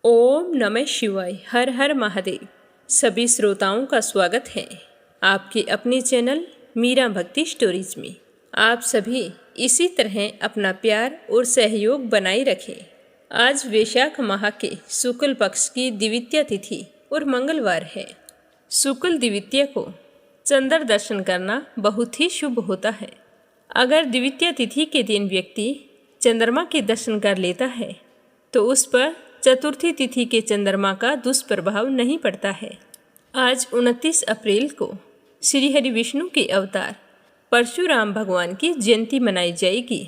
ओम नमः शिवाय। हर हर महादेव। सभी श्रोताओं का स्वागत है आपके अपने चैनल मीरा भक्ति स्टोरीज में। आप सभी इसी तरह अपना प्यार और सहयोग बनाए रखें। आज वैशाख माह के शुक्ल पक्ष की द्वितीया तिथि और मंगलवार है। शुक्ल द्वितीया को चंद्र दर्शन करना बहुत ही शुभ होता है। अगर द्वितीया तिथि के दिन व्यक्ति चंद्रमा के दर्शन कर लेता है तो उस पर चतुर्थी तिथि के चंद्रमा का दुष्प्रभाव नहीं पड़ता है। आज 29 अप्रैल को श्री हरि विष्णु के अवतार परशुराम भगवान की जयंती मनाई जाएगी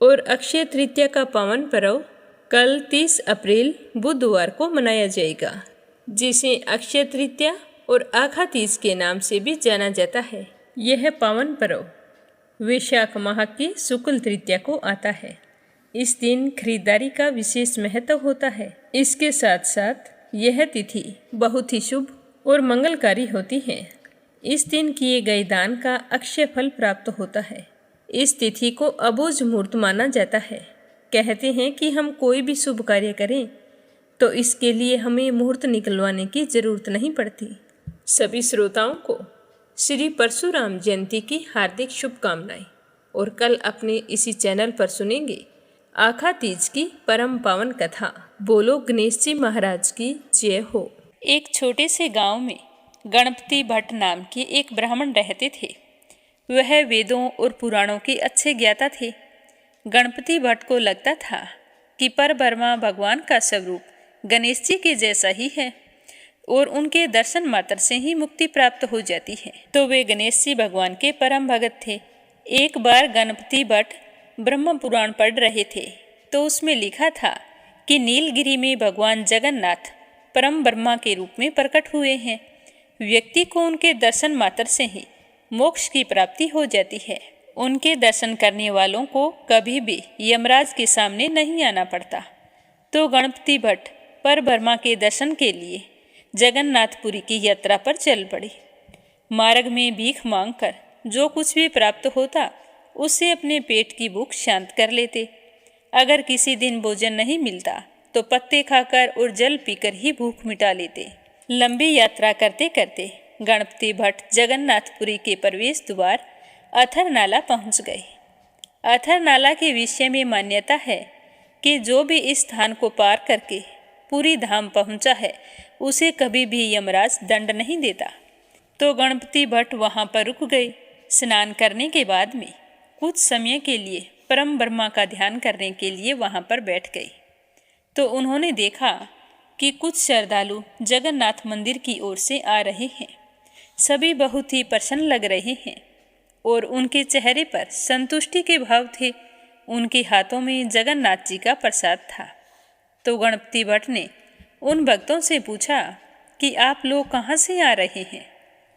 और अक्षय तृतीया का पावन पर्व कल 30 अप्रैल बुधवार को मनाया जाएगा, जिसे अक्षय तृतीया और आखा तीज के नाम से भी जाना जाता है। यह पावन पर्व वैशाख माह की शुक्ल तृतीया को आता है। इस दिन खरीदारी का विशेष महत्व होता है। इसके साथ साथ यह तिथि बहुत ही शुभ और मंगलकारी होती है। इस दिन किए गए दान का अक्षय फल प्राप्त होता है। इस तिथि को अबूझ मुहूर्त माना जाता है। कहते हैं कि हम कोई भी शुभ कार्य करें तो इसके लिए हमें मुहूर्त निकलवाने की जरूरत नहीं पड़ती। सभी श्रोताओं को श्री परशुराम जयंती की हार्दिक शुभकामनाएं। और कल अपने इसी चैनल पर सुनेंगे आखा तीज की परम पावन कथा। बोलो गणेश जी महाराज की जय हो। एक छोटे से गांव में गणपति भट्ट नाम के एक ब्राह्मण रहते थे। वह वेदों और पुराणों के अच्छे ज्ञाता थे। गणपति भट्ट को लगता था कि परब्रह्मा भगवान का स्वरूप गणेश जी के जैसा ही है और उनके दर्शन मात्र से ही मुक्ति प्राप्त हो जाती है। तो वे गणेश जी भगवान के परम भगत थे। एक बार गणपति भट्ट ब्रह्म पुराण पढ़ रहे थे तो उसमें लिखा था कि नीलगिरी में भगवान जगन्नाथ परम ब्रह्मा के रूप में प्रकट हुए हैं। व्यक्ति को उनके दर्शन मात्र से ही मोक्ष की प्राप्ति हो जाती है। उनके दर्शन करने वालों को कभी भी यमराज के सामने नहीं आना पड़ता। तो गणपति भट्ट पर ब्रह्मा के दर्शन के लिए जगन्नाथपुरी की यात्रा पर चल पड़े। मार्ग में भीख मांगकर जो कुछ भी प्राप्त होता उससे अपने पेट की भूख शांत कर लेते। अगर किसी दिन भोजन नहीं मिलता तो पत्ते खाकर और जल पीकर ही भूख मिटा लेते। लंबी यात्रा करते करते गणपति भट्ट जगन्नाथपुरी के प्रवेश द्वार अथर नाला पहुंच गए। अथर नाला के विषय में मान्यता है कि जो भी इस स्थान को पार करके पूरी धाम पहुंचा है उसे कभी भी यमराज दंड नहीं देता। तो गणपति भट्ट वहां पर रुक गए। स्नान करने के बाद में कुछ समय के लिए परम ब्रह्मा का ध्यान करने के लिए वहां पर बैठ गए। तो उन्होंने देखा कि कुछ श्रद्धालु जगन्नाथ मंदिर की ओर से आ रहे हैं। सभी बहुत ही प्रसन्न लग रहे हैं और उनके चेहरे पर संतुष्टि के भाव थे। उनके हाथों में जगन्नाथ जी का प्रसाद था। तो गणपति भट्ट ने उन भक्तों से पूछा कि आप लोग कहाँ से आ रहे हैं।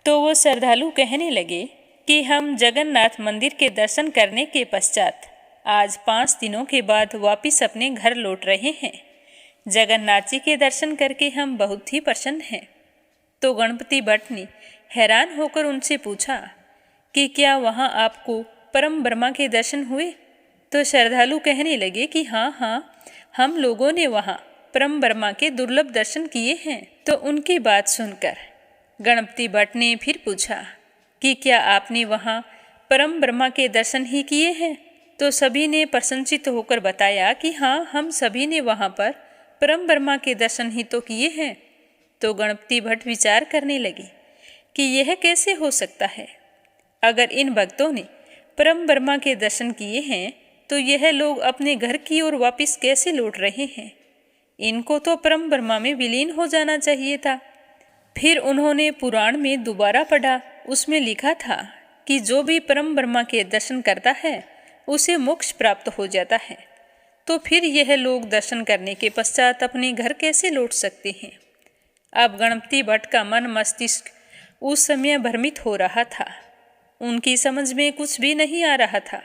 तो वो श्रद्धालु कहने लगे कि हम जगन्नाथ मंदिर के दर्शन करने के पश्चात आज 5 दिनों के बाद वापस अपने घर लौट रहे हैं। जगन्नाथ जी के दर्शन करके हम बहुत ही प्रसन्न हैं। तो गणपति भट्ट ने हैरान होकर उनसे पूछा कि क्या वहाँ आपको परम ब्रह्मा के दर्शन हुए। तो श्रद्धालु कहने लगे कि हाँ, हम लोगों ने वहाँ परम ब्रह्मा के दुर्लभ दर्शन किए हैं। तो उनकी बात सुनकर गणपति भट्ट ने फिर पूछा कि क्या आपने वहाँ परम ब्रह्मा के दर्शन ही किए हैं। तो सभी ने प्रसन्नचित होकर बताया कि हाँ, हम सभी ने वहाँ पर परम ब्रह्मा के दर्शन ही तो किए हैं। तो गणपति भट्ट विचार करने लगे कि यह कैसे हो सकता है। अगर इन भक्तों ने परम ब्रह्मा के दर्शन किए हैं तो यह लोग अपने घर की ओर वापस कैसे लौट रहे हैं। इनको तो परम ब्रह्मा में विलीन हो जाना चाहिए था। फिर उन्होंने पुराण में दोबारा पढ़ा। उसमें लिखा था कि जो भी परम ब्रह्मा के दर्शन करता है उसे मोक्ष प्राप्त हो जाता है। तो फिर यह लोग दर्शन करने के पश्चात अपने घर कैसे लौट सकते हैं। अब गणपति भट्ट का मन मस्तिष्क उस समय भ्रमित हो रहा था। उनकी समझ में कुछ भी नहीं आ रहा था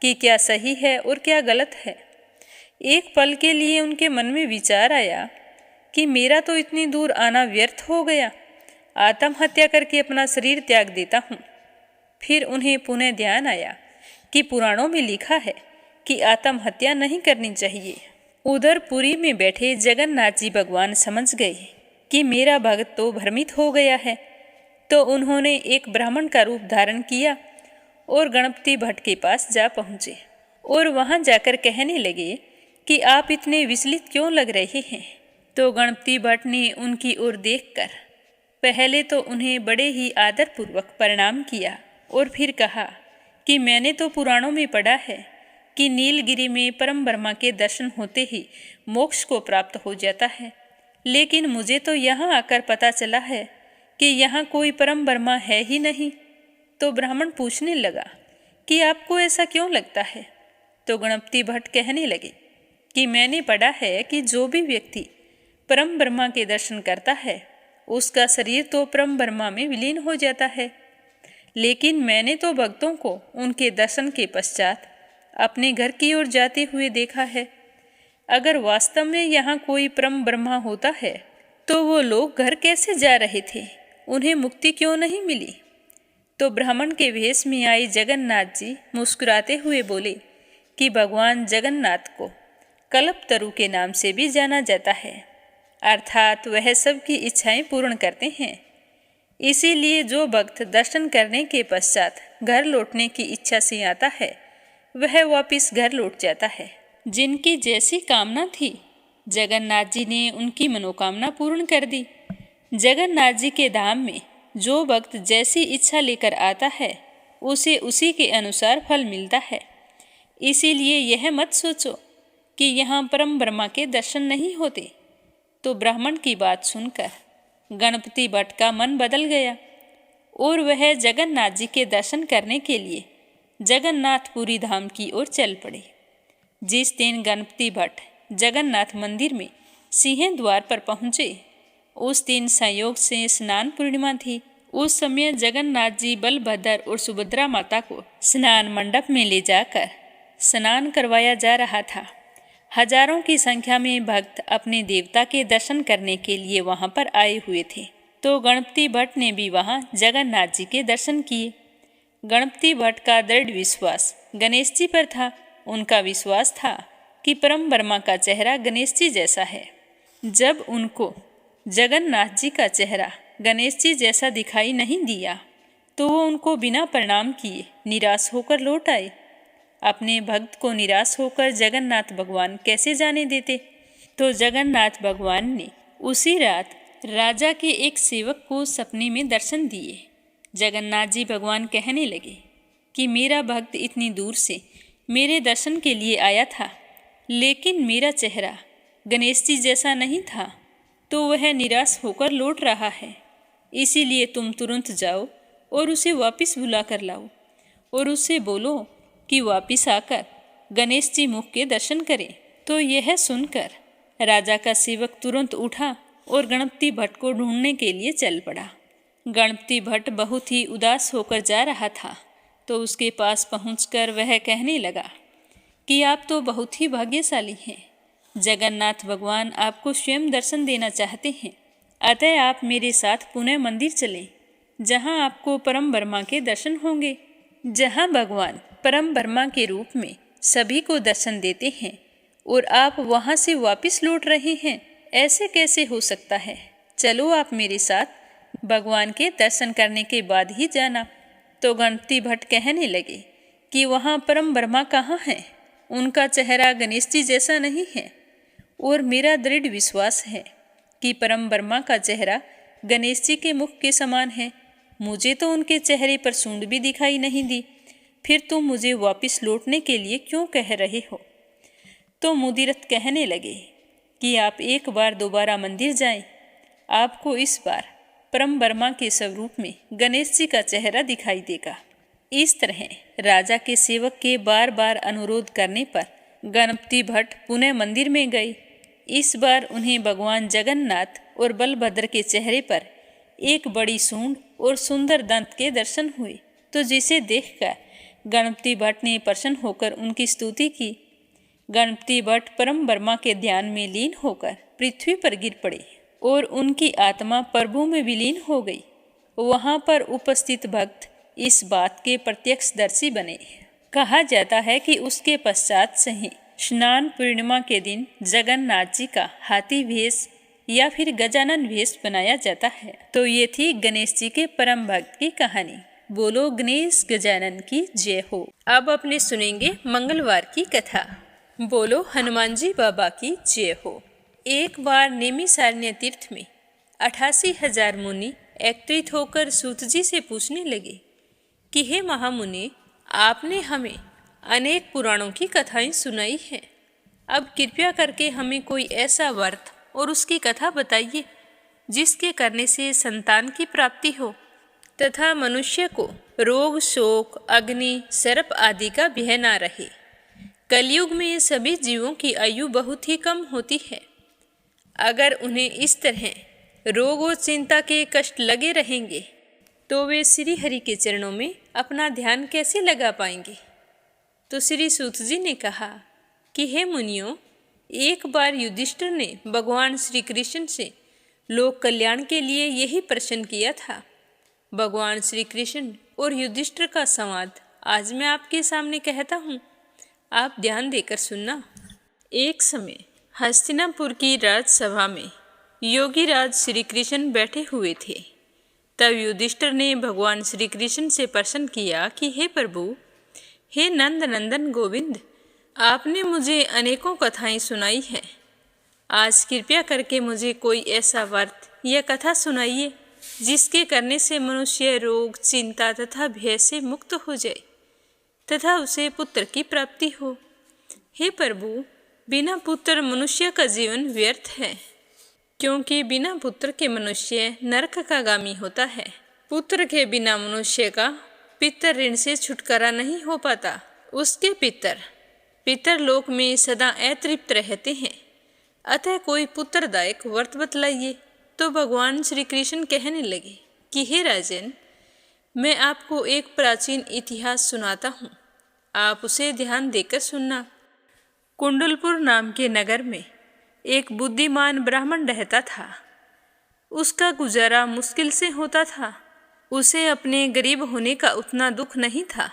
कि क्या सही है और क्या गलत है। एक पल के लिए उनके मन में विचार आया कि मेरा तो इतनी दूर आना व्यर्थ हो गया। आत्महत्या करके अपना शरीर त्याग देता हूँ। फिर उन्हें पुनः ध्यान आया कि पुराणों में लिखा है कि आत्महत्या नहीं करनी चाहिए। उधर पुरी में बैठे जगन्नाथ जी भगवान समझ गए कि मेरा भक्त तो भ्रमित हो गया है, तो उन्होंने एक ब्राह्मण का रूप धारण किया और गणपति भट्ट के पास जा पहुँचे और वहाँ जाकर कहने लगे कि आप इतने विचलित क्यों लग रहे हैं। तो गणपति भट्ट ने उनकी ओर देखकर पहले तो उन्हें बड़े ही आदरपूर्वक प्रणाम किया और फिर कहा कि मैंने तो पुराणों में पढ़ा है कि नीलगिरी में परम ब्रह्मा के दर्शन होते ही मोक्ष को प्राप्त हो जाता है, लेकिन मुझे तो यहाँ आकर पता चला है कि यहाँ कोई परम ब्रह्मा है ही नहीं। तो ब्राह्मण पूछने लगा कि आपको ऐसा क्यों लगता है। तो गणपति भट्ट कहने लगे कि मैंने पढ़ा है कि जो भी व्यक्ति परम ब्रह्मा के दर्शन करता है उसका शरीर तो परम ब्रह्मा में विलीन हो जाता है, लेकिन मैंने तो भक्तों को उनके दर्शन के पश्चात अपने घर की ओर जाते हुए देखा है। अगर वास्तव में यहाँ कोई परम ब्रह्मा होता है तो वो लोग घर कैसे जा रहे थे, उन्हें मुक्ति क्यों नहीं मिली। तो ब्राह्मण के वेश में आए जगन्नाथ जी मुस्कुराते हुए बोले कि भगवान जगन्नाथ को कल्पतरु के नाम से भी जाना जाता है, अर्थात वह सबकी इच्छाएं पूर्ण करते हैं। इसीलिए जो भक्त दर्शन करने के पश्चात घर लौटने की इच्छा से आता है वह वापिस घर लौट जाता है। जिनकी जैसी कामना थी जगन्नाथ जी ने उनकी मनोकामना पूर्ण कर दी। जगन्नाथ जी के धाम में जो भक्त जैसी इच्छा लेकर आता है उसे उसी के अनुसार फल मिलता है। इसीलिए यह मत सोचो कि यहाँ परम ब्रह्मा के दर्शन नहीं होते। तो ब्राह्मण की बात सुनकर गणपति भट्ट का मन बदल गया और वह जगन्नाथ जी के दर्शन करने के लिए जगन्नाथपुरी धाम की ओर चल पड़े। जिस दिन गणपति भट्ट जगन्नाथ मंदिर में सिंह द्वार पर पहुँचे उस दिन संयोग से स्नान पूर्णिमा थी। उस समय जगन्नाथ जी बलभद्र और सुभद्रा माता को स्नान मंडप में ले जाकर स्नान करवाया जा रहा था। हजारों की संख्या में भक्त अपने देवता के दर्शन करने के लिए वहां पर आए हुए थे। तो गणपति भट्ट ने भी वहां जगन्नाथ जी के दर्शन किए। गणपति भट्ट का दृढ़ विश्वास गणेश जी पर था। उनका विश्वास था कि परम ब्रह्मा का चेहरा गणेश जी जैसा है। जब उनको जगन्नाथ जी का चेहरा गणेश जी जैसा दिखाई नहीं दिया तो वो उनको बिना प्रणाम किए निराश होकर लौट आए। अपने भक्त को निराश होकर जगन्नाथ भगवान कैसे जाने देते। तो जगन्नाथ भगवान ने उसी रात राजा के एक सेवक को सपने में दर्शन दिए। जगन्नाथ जी भगवान कहने लगे कि मेरा भक्त इतनी दूर से मेरे दर्शन के लिए आया था, लेकिन मेरा चेहरा गणेश जी जैसा नहीं था, तो वह निराश होकर लौट रहा है। इसीलिए तुम तुरंत जाओ और उसे वापस बुला कर लाओ और उससे बोलो कि वापिस आकर गणेश जी मुख के दर्शन करें। तो यह सुनकर राजा का सेवक तुरंत उठा और गणपति भट्ट को ढूंढने के लिए चल पड़ा। गणपति भट्ट बहुत ही उदास होकर जा रहा था, तो उसके पास पहुंचकर वह कहने लगा कि आप तो बहुत ही भाग्यशाली हैं। जगन्नाथ भगवान आपको स्वयं दर्शन देना चाहते हैं, अतः आप मेरे साथ पुनः मंदिर चलें, जहां आपको परम ब्रह्मा के दर्शन होंगे। जहां भगवान परम ब्रह्मा के रूप में सभी को दर्शन देते हैं और आप वहां से वापस लौट रहे हैं, ऐसे कैसे हो सकता है। चलो आप मेरे साथ, भगवान के दर्शन करने के बाद ही जाना। तो गणपति भट्ट कहने लगे कि वहाँ परम ब्रह्मा कहाँ हैं, उनका चेहरा गणेश जी जैसा नहीं है और मेरा दृढ़ विश्वास है कि परम ब्रह्मा का चेहरा गणेश जी के मुख के समान है। मुझे तो उनके चेहरे पर सूंड भी दिखाई नहीं दी, फिर तुम मुझे वापस लौटने के लिए क्यों कह रहे हो। तो मुदिरत कहने लगे कि आप एक बार दोबारा मंदिर जाएं, आपको इस बार परम ब्रह्मा के स्वरूप में गणेश जी का चेहरा दिखाई देगा। इस तरह राजा के सेवक के बार बार अनुरोध करने पर गणपति भट्ट पुनः मंदिर में गए। इस बार उन्हें भगवान जगन्नाथ और बलभद्र के चेहरे पर एक बड़ी सूंड और सुंदर दंत के दर्शन हुए। तो जिसे देखकर गणपति भट्ट ने प्रसन्न होकर उनकी स्तुति की। गणपति भट्ट परम ब्रह्मा के ध्यान में लीन होकर पृथ्वी पर गिर पड़े और उनकी आत्मा प्रभु में विलीन हो गई। वहां पर उपस्थित भक्त इस बात के प्रत्यक्षदर्शी बने। कहा जाता है कि उसके पश्चात से ही स्नान पूर्णिमा के दिन जगन्नाथ जी का हाथी वेश या फिर गजानन वेश बनाया जाता है। तो ये थी गणेश जी के परम भक्त की कहानी। बोलो गणेश गजानन की जय हो। अब अपने सुनेंगे मंगलवार की कथा। बोलो हनुमान जी बाबा की जय हो। एक बार नेमिषारण्य तीर्थ में 88,000 मुनि एकत्रित होकर सूत जी से पूछने लगे कि हे महामुनि, आपने हमें अनेक पुराणों की कथाएं सुनाई हैं। अब कृपया करके हमें कोई ऐसा व्रत और उसकी कथा बताइए जिसके करने से संतान की प्राप्ति हो तथा मनुष्य को रोग, शोक, अग्नि, सर्प आदि का भय न रहे। कलयुग में सभी जीवों की आयु बहुत ही कम होती है। अगर उन्हें इस तरह रोग और चिंता के कष्ट लगे रहेंगे तो वे श्री हरि के चरणों में अपना ध्यान कैसे लगा पाएंगे। तो श्री सूत जी ने कहा कि हे मुनियों, एक बार युधिष्ठिर ने भगवान श्री कृष्ण से लोक कल्याण के लिए यही प्रश्न किया था। भगवान श्री कृष्ण और युधिष्ठिर का संवाद आज मैं आपके सामने कहता हूँ, आप ध्यान देकर सुनना। एक समय हस्तिनापुर की राजसभा में योगी राज श्री कृष्ण बैठे हुए थे। तब युधिष्ठिर ने भगवान श्री कृष्ण से प्रश्न किया कि हे प्रभु, हे नंद नंदन गोविंद, आपने मुझे अनेकों कथाएं सुनाई हैं। आज कृपया करके मुझे कोई ऐसा व्रत या कथा सुनाइए जिसके करने से मनुष्य रोग, चिंता तथा भय से मुक्त हो जाए तथा उसे पुत्र की प्राप्ति हो। हे प्रभु, बिना पुत्र मनुष्य का जीवन व्यर्थ है, क्योंकि बिना पुत्र के मनुष्य नरक का गामी होता है। पुत्र के बिना मनुष्य का पितर ऋण से छुटकारा नहीं हो पाता। उसके पितर लोक में सदा अतृप्त रहते हैं। अतः कोई पुत्रदायक व्रत बतलाइए। तो भगवान श्री कृष्ण कहने लगे कि हे राजन, मैं आपको एक प्राचीन इतिहास सुनाता हूँ, आप उसे ध्यान देकर सुनना। कुंडलपुर नाम के नगर में एक बुद्धिमान ब्राह्मण रहता था। उसका गुजारा मुश्किल से होता था। उसे अपने गरीब होने का उतना दुख नहीं था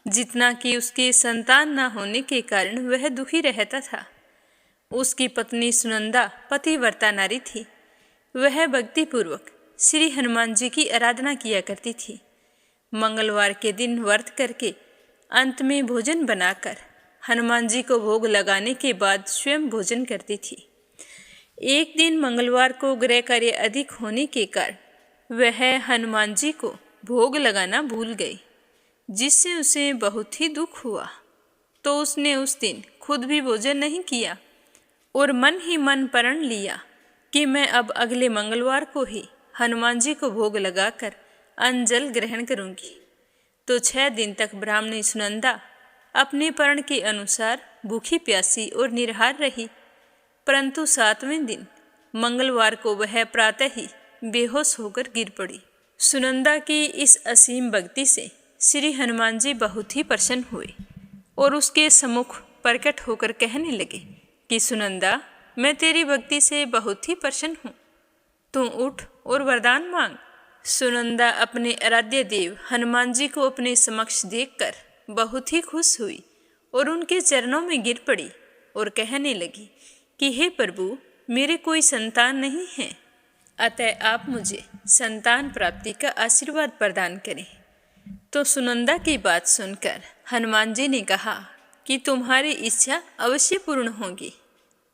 जितना कि उसके संतान न होने के कारण वह दुखी रहता था। उसकी पत्नी सुनंदा पतिव्रता नारी थी। वह भक्तिपूर्वक श्री हनुमान जी की आराधना किया करती थी। मंगलवार के दिन व्रत करके अंत में भोजन बनाकर हनुमान जी को भोग लगाने के बाद स्वयं भोजन करती थी। एक दिन मंगलवार को गृह कार्य अधिक होने के कारण वह हनुमान जी को भोग लगाना भूल गई, जिससे उसे बहुत ही दुख हुआ। तो उसने उस दिन खुद भी भोजन नहीं किया और मन ही मन प्रण लिया कि मैं अब अगले मंगलवार को ही हनुमान जी को भोग लगाकर अन्न जल ग्रहण करूंगी। तो 6 दिन तक ब्राह्मणी सुनंदा अपने प्रण के अनुसार भूखी प्यासी और निराहार रही, परंतु 7वें दिन मंगलवार को वह प्रातः ही बेहोश होकर गिर पड़ी। सुनंदा की इस असीम भक्ति से श्री हनुमान जी बहुत ही प्रसन्न हुए और उसके सम्मुख प्रकट होकर कहने लगे कि सुनंदा, मैं तेरी भक्ति से बहुत ही प्रसन्न हूँ, तू उठ और वरदान मांग। सुनंदा अपने आराध्य देव हनुमान जी को अपने समक्ष देखकर बहुत ही खुश हुई और उनके चरणों में गिर पड़ी और कहने लगी कि हे प्रभु, मेरे कोई संतान नहीं है, अतः आप मुझे संतान प्राप्ति का आशीर्वाद प्रदान करें। तो सुनंदा की बात सुनकर हनुमान जी ने कहा कि तुम्हारी इच्छा अवश्य पूर्ण होगी।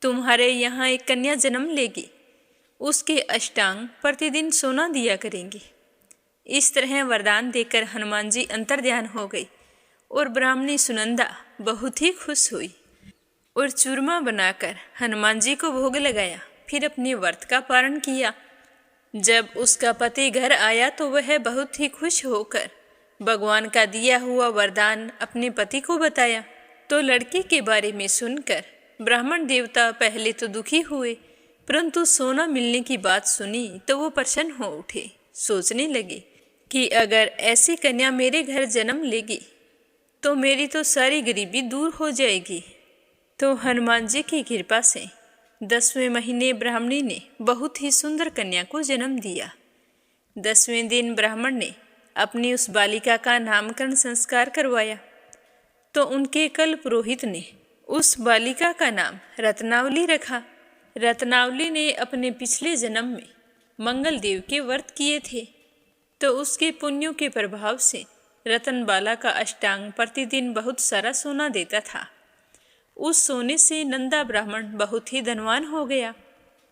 तुम्हारे यहाँ एक कन्या जन्म लेगी, उसके अष्टांग प्रतिदिन सोना दिया करेंगे। इस तरह वरदान देकर हनुमान जी अंतर्ध्यान हो गई और ब्राह्मणी सुनंदा बहुत ही खुश हुई और चूरमा बनाकर हनुमान जी को भोग लगाया। फिर अपने व्रत का पारण किया। जब उसका पति घर आया तो वह बहुत ही खुश होकर भगवान का दिया हुआ वरदान अपने पति को बताया। तो लड़की के बारे में सुनकर ब्राह्मण देवता पहले तो दुखी हुए, परंतु सोना मिलने की बात सुनी तो वो प्रसन्न हो उठे। सोचने लगे कि अगर ऐसी कन्या मेरे घर जन्म लेगी तो मेरी तो सारी गरीबी दूर हो जाएगी। तो हनुमान जी की कृपा से 10वें महीने ब्राह्मणी ने बहुत ही सुंदर कन्या को जन्म दिया। 10वें दिन ब्राह्मण ने अपनी उस बालिका का नामकरण संस्कार करवाया। तो उनके कल पुरोहित ने उस बालिका का नाम रत्नावली रखा। रत्नावली ने अपने पिछले जन्म में मंगल देव के व्रत किए थे, तो उसके पुण्यों के प्रभाव से रतनबाला का अष्टांग प्रतिदिन बहुत सारा सोना देता था। उस सोने से नंदा ब्राह्मण बहुत ही धनवान हो गया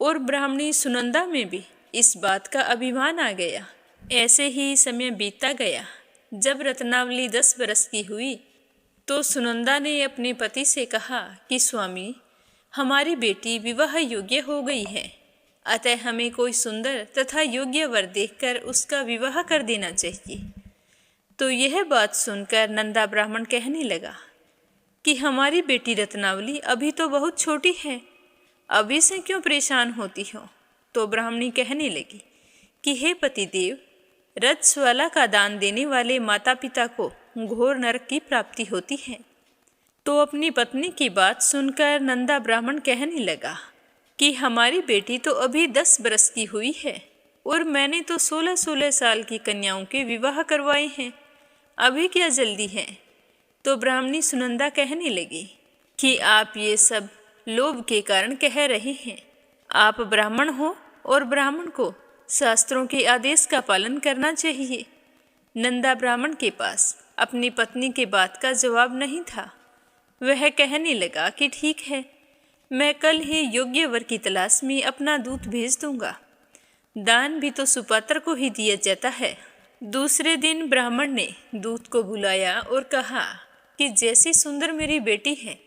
और ब्राह्मणी सुनंदा में भी इस बात का अभिमान आ गया। ऐसे ही समय बीतता गया। जब रत्नावली 10 बरस की हुई तो सुनंदा ने अपने पति से कहा कि स्वामी, हमारी बेटी विवाह योग्य हो गई है, अतः हमें कोई सुंदर तथा योग्य वर देखकर उसका विवाह कर देना चाहिए। तो यह बात सुनकर नंदा ब्राह्मण कहने लगा कि हमारी बेटी रत्नावली अभी तो बहुत छोटी है, अभी से क्यों परेशान होती हो। तो ब्राह्मणी कहने लगी कि हे पतिदेव, रजस्वला का दान देने वाले माता पिता को घोर नरक की प्राप्ति होती है। तो अपनी पत्नी की बात सुनकर नंदा ब्राह्मण कहने लगा कि हमारी बेटी तो अभी 10 बरस की हुई है और मैंने तो 16-16 साल की कन्याओं के विवाह करवाए हैं, अभी क्या जल्दी है। तो ब्राह्मणी सुनंदा कहने लगी कि आप ये सब लोभ के कारण कह रहे हैं। आप ब्राह्मण हो और ब्राह्मण को शास्त्रों के आदेश का पालन करना चाहिए। नंदा ब्राह्मण के पास अपनी पत्नी के बात का जवाब नहीं था। वह कहने लगा कि ठीक है, मैं कल ही योग्य वर की तलाश में अपना दूत भेज दूंगा। दान भी तो सुपात्र को ही दिया जाता है। दूसरे दिन ब्राह्मण ने दूत को बुलाया और कहा कि जैसी सुंदर मेरी बेटी है,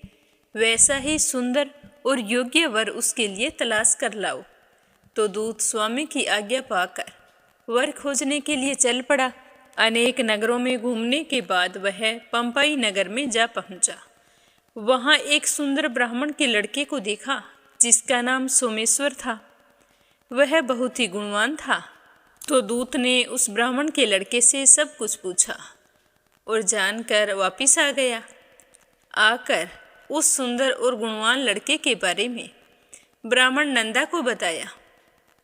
वैसा ही सुंदर और योग्य वर उसके लिए तलाश कर लाओ। तो दूत स्वामी की आज्ञा पाकर वर खोजने के लिए चल पड़ा। अनेक नगरों में घूमने के बाद वह पंपाई नगर में जा पहुंचा। वहां एक सुंदर ब्राह्मण के लड़के को देखा जिसका नाम सोमेश्वर था। वह बहुत ही गुणवान था। तो दूत ने उस ब्राह्मण के लड़के से सब कुछ पूछा और जानकर वापिस आ गया। आकर उस सुंदर और गुणवान लड़के के बारे में ब्राह्मण नंदा को बताया।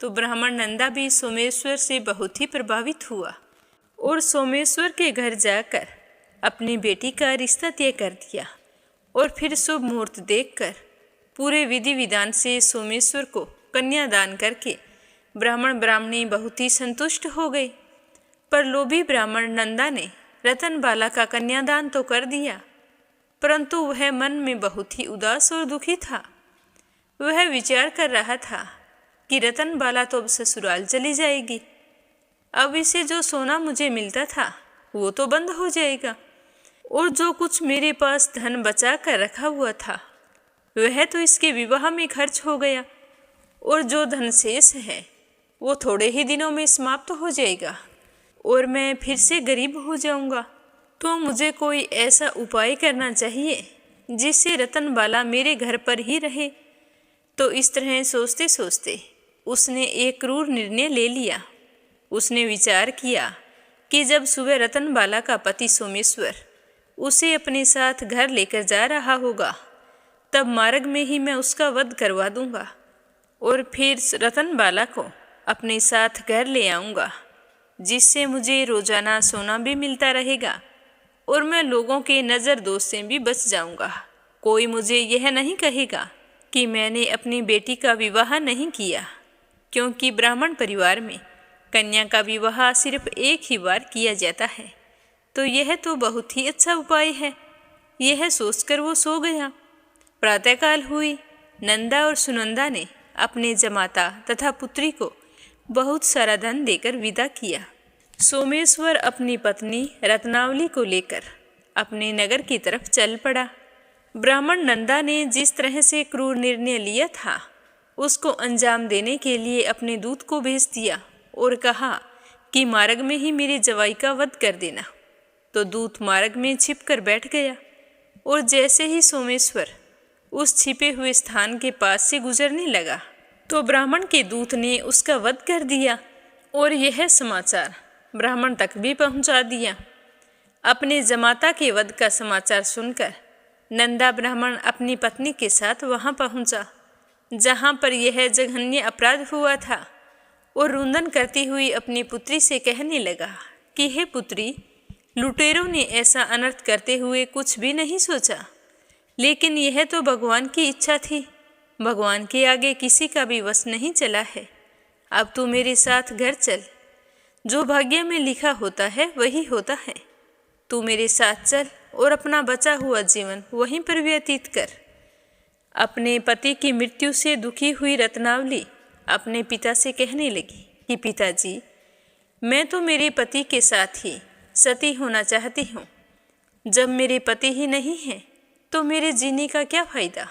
तो ब्राह्मण नंदा भी सोमेश्वर से बहुत ही प्रभावित हुआ और सोमेश्वर के घर जाकर अपनी बेटी का रिश्ता तय कर दिया और फिर शुभ मुहूर्त देखकर पूरे विधि विधान से सोमेश्वर को कन्यादान करके ब्राह्मण ब्राह्मणी बहुत ही संतुष्ट हो गए। पर लोभी ब्राह्मण नंदा ने रतनबाला का कन्यादान तो कर दिया, परंतु वह मन में बहुत ही उदास और दुखी था। वह विचार कर रहा था कि रतनबाला तो अब ससुराल चली जाएगी, अब इसे जो सोना मुझे मिलता था वो तो बंद हो जाएगा, और जो कुछ मेरे पास धन बचा कर रखा हुआ था वह तो इसके विवाह में खर्च हो गया, और जो धन शेष है वो थोड़े ही दिनों में समाप्त हो जाएगा और मैं फिर से गरीब हो जाऊंगा। तो मुझे कोई ऐसा उपाय करना चाहिए जिससे रतनबाला मेरे घर पर ही रहे। तो इस तरह सोचते सोचते उसने एक क्रूर निर्णय ले लिया। उसने विचार किया कि जब सुबह रतनबाला का पति सोमेश्वर उसे अपने साथ घर लेकर जा रहा होगा, तब मार्ग में ही मैं उसका वध करवा दूंगा और फिर रतनबाला को अपने साथ घर ले आऊंगा, जिससे मुझे रोजाना सोना भी मिलता रहेगा और मैं लोगों के नज़र दोष से भी बच जाऊंगा। कोई मुझे यह नहीं कहेगा कि मैंने अपनी बेटी का विवाह नहीं किया, क्योंकि ब्राह्मण परिवार में कन्या का विवाह सिर्फ एक ही बार किया जाता है। तो यह तो बहुत ही अच्छा उपाय है। यह सोचकर वो सो गया। प्रातःकाल हुई। नंदा और सुनंदा ने अपने जमाता तथा पुत्री को बहुत सारा धन देकर विदा किया। सोमेश्वर अपनी पत्नी रत्नावली को लेकर अपने नगर की तरफ चल पड़ा। ब्राह्मण नंदा ने जिस तरह से क्रूर निर्णय लिया था उसको अंजाम देने के लिए अपने दूत को भेज दिया और कहा कि मार्ग में ही मेरे जवाई का वध कर देना। तो दूत मार्ग में छिप कर बैठ गया और जैसे ही सोमेश्वर उस छिपे हुए स्थान के पास से गुजरने लगा तो ब्राह्मण के दूत ने उसका वध कर दिया और यह समाचार ब्राह्मण तक भी पहुंचा दिया। अपने जमाता के वध का समाचार सुनकर नंदा ब्राह्मण अपनी पत्नी के साथ वहां पहुंचा जहां पर यह जघन्य अपराध हुआ था और रुंदन करती हुई अपनी पुत्री से कहने लगा कि हे पुत्री, लुटेरों ने ऐसा अनर्थ करते हुए कुछ भी नहीं सोचा। लेकिन यह तो भगवान की इच्छा थी। भगवान के आगे किसी का भी वश नहीं चला है। अब तू मेरे साथ घर चल। जो भाग्य में लिखा होता है वही होता है। तू मेरे साथ चल और अपना बचा हुआ जीवन वहीं पर व्यतीत कर। अपने पति की मृत्यु से दुखी हुई रत्नावली अपने पिता से कहने लगी कि पिताजी, मैं तो मेरे पति के साथ ही सती होना चाहती हूँ। जब मेरे पति ही नहीं हैं तो मेरे जीने का क्या फ़ायदा।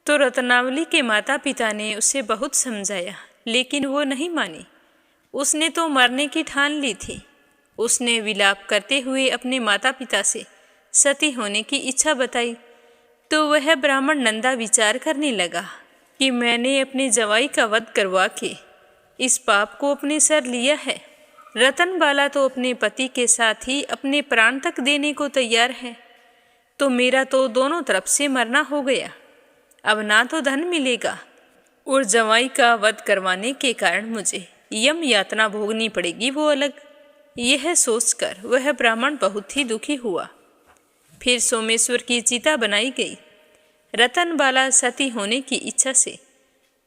तो रत्नावली के माता पिता ने उसे बहुत समझाया, लेकिन वो नहीं मानी। उसने तो मरने की ठान ली थी। उसने विलाप करते हुए अपने माता पिता से सती होने की इच्छा बताई। तो वह ब्राह्मण नंदा विचार करने लगा कि मैंने अपने जवाई का वध करवा के इस पाप को अपने सर लिया है। रतनबाला तो अपने पति के साथ ही अपने प्राण तक देने को तैयार है। तो मेरा तो दोनों तरफ से मरना हो गया। अब ना तो धन मिलेगा और जवाई का वध करवाने के कारण मुझे यम यातना भोगनी पड़ेगी, वो अलग। यह सोचकर वह ब्राह्मण बहुत ही दुखी हुआ। फिर सोमेश्वर की चिता बनाई गई। रतनबाला सती होने की इच्छा से